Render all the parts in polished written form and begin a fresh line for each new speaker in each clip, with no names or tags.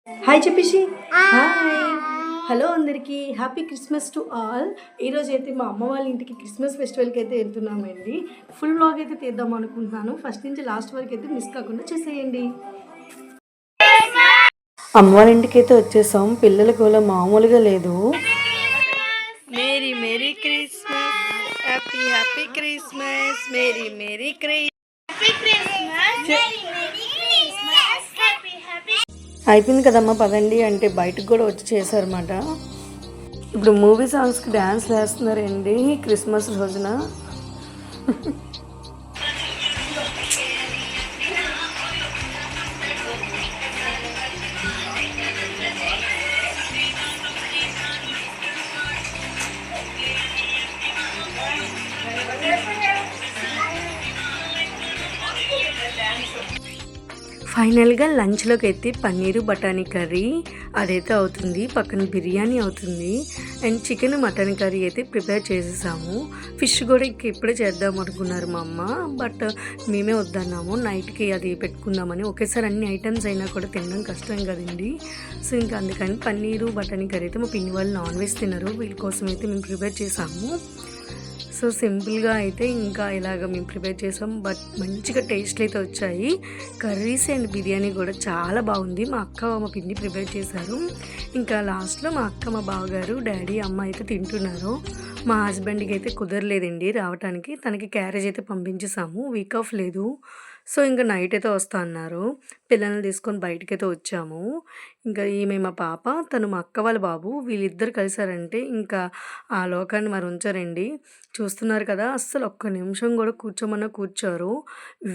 Hi చెప్పేసి hi hello అందరికీ happy Christmas to all. ఈరోజు అయితే మా అమ్మ వాళ్ళ ఇంటికి క్రిస్మస్ ఫెస్టివల్కి అయితే వెళ్తున్నామండి. ఫుల్ వ్లాగ్ అయితే తీద్దాం అనుకుంటున్నాను. ఫస్ట్ నుంచి లాస్ట్ వరకు అయితే మిస్ కాకుండా చేసేయండి. అమ్మ వాళ్ళ ఇంటికి అయితే వచ్చేసాం. పిల్లల గోల మామూలుగా లేదు. Merry merry Christmas, happy happy Christmas, merry merry అయిపోయింది కదమ్మా పదండి అంటే బయటకు కూడా వచ్చి చేశారన్నమాట. ఇప్పుడు మూవీ సాంగ్స్కి డ్యాన్స్ వేస్తున్నారండి క్రిస్మస్ రోజున. ఫైనల్గా లంచ్లోకి అయితే పన్నీరు బఠానీ కర్రీ అదైతే అవుతుంది, పక్కన బిర్యానీ అవుతుంది అండ్ చికెన్ మటన్ కర్రీ అయితే ప్రిపేర్ చేసేసాము. ఫిష్ కూడా ఇప్పుడే చేద్దాం అనుకున్నారు మా అమ్మ, బట్ మేమే వద్దన్నాము. నైట్కి అది పెట్టుకుందామని. ఒకేసారి అన్ని ఐటమ్స్ అయినా కూడా తినడం కష్టం కదండి. సో ఇంకా అందుకని పన్నీరు బఠానీ కర్రీ అయితే మా పిన్ని వాళ్ళు నాన్ వెజ్ తినరు, వీళ్ళ కోసం అయితే మేము ప్రిపేర్ చేసాము. సో సింపుల్గా అయితే ఇంకా ఇలాగ మేము ప్రిపేర్ చేసాం, బట్ మంచిగా టేస్ట్లు అయితే వచ్చాయి. కర్రీస్ అండ్ బిర్యానీ కూడా చాలా బాగుంది. మా అక్క మా పిన్ని ప్రిపేర్ చేశారు. ఇంకా లాస్ట్లో మా అక్క మా బావగారు డాడీ అమ్మ అయితే తింటున్నారు. మా హస్బెండ్కి అయితే కుదరలేదండి రావడానికి, తనకి క్యారేజ్ అయితే పంపించేసాము, వీక్ ఆఫ్ లేదు. సో ఇంకా నైట్ అయితే వస్తా అన్నారు. పిల్లల్ని తీసుకొని బయటకైతే వచ్చాము. ఇంకా ఈమె మా పాప, తను మా అక్క వాళ్ళ బాబు, వీళ్ళిద్దరు కలిసారంటే ఇంకా ఆ లోకాన్ని మరి ఉంచారండి. చూస్తున్నారు కదా, అస్సలు ఒక్క నిమిషం కూడా కూర్చోమన్నా కూర్చోరు.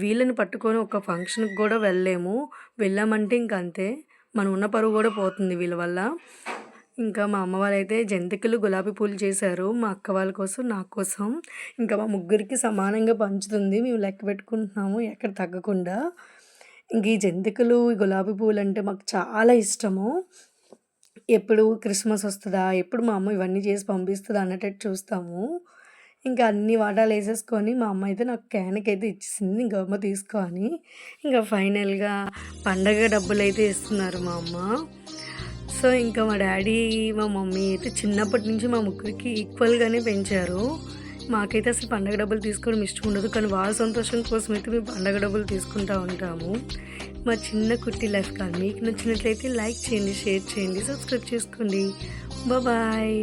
వీళ్ళని పట్టుకొని ఒక ఫంక్షన్కి కూడా వెళ్ళలేము. వెళ్ళామంటే ఇంక అంతే, మనం ఉన్న పరువు కూడా పోతుంది వీళ్ళ వల్ల. ఇంకా మా అమ్మ వాళ్ళైతే జంతికలు గులాబీ పూలు చేశారు, మా అక్క వాళ్ళ కోసం నా కోసం. ఇంకా మా ముగ్గురికి సమానంగా పంచుతుంది, మేము లెక్క పెట్టుకుంటున్నాము ఎక్కడ తగ్గకుండా. ఇంక ఈ జంతికలు గులాబీ పూలు అంటే మాకు చాలా ఇష్టము. ఎప్పుడు క్రిస్మస్ వస్తుందా, ఎప్పుడు మా అమ్మ ఇవన్నీ చేసి పంపిస్తుందా అన్నట్టు చూస్తాము. ఇంకా అన్ని వాటాలు వేసేసుకొని మా అమ్మ అయితే నాకు క్యాన్కి అయితే ఇచ్చేసింది, ఇంకా అమ్మ తీసుకో అని. ఇంకా ఫైనల్గా పండగ డబ్బులు అయితే ఇస్తున్నారు మా అమ్మ. సో ఇంకా మా డాడీ మా మమ్మీ అయితే చిన్నప్పటి నుంచి మా ముగ్గురికి ఈక్వల్గానే పెంచారు. మాకైతే అసలు పండగ డబ్బులు తీసుకోవడం ఇష్టం ఉండదు, కానీ వాళ్ళ సంతోషం కోసం అయితే మేము పండగ డబ్బులు తీసుకుంటూ ఉంటాము. మా చిన్న కుట్టి లైఫ్ కానీ మీకు నచ్చినట్లయితే లైక్ చేయండి, షేర్ చేయండి, సబ్స్క్రైబ్ చేసుకోండి. బాయ్.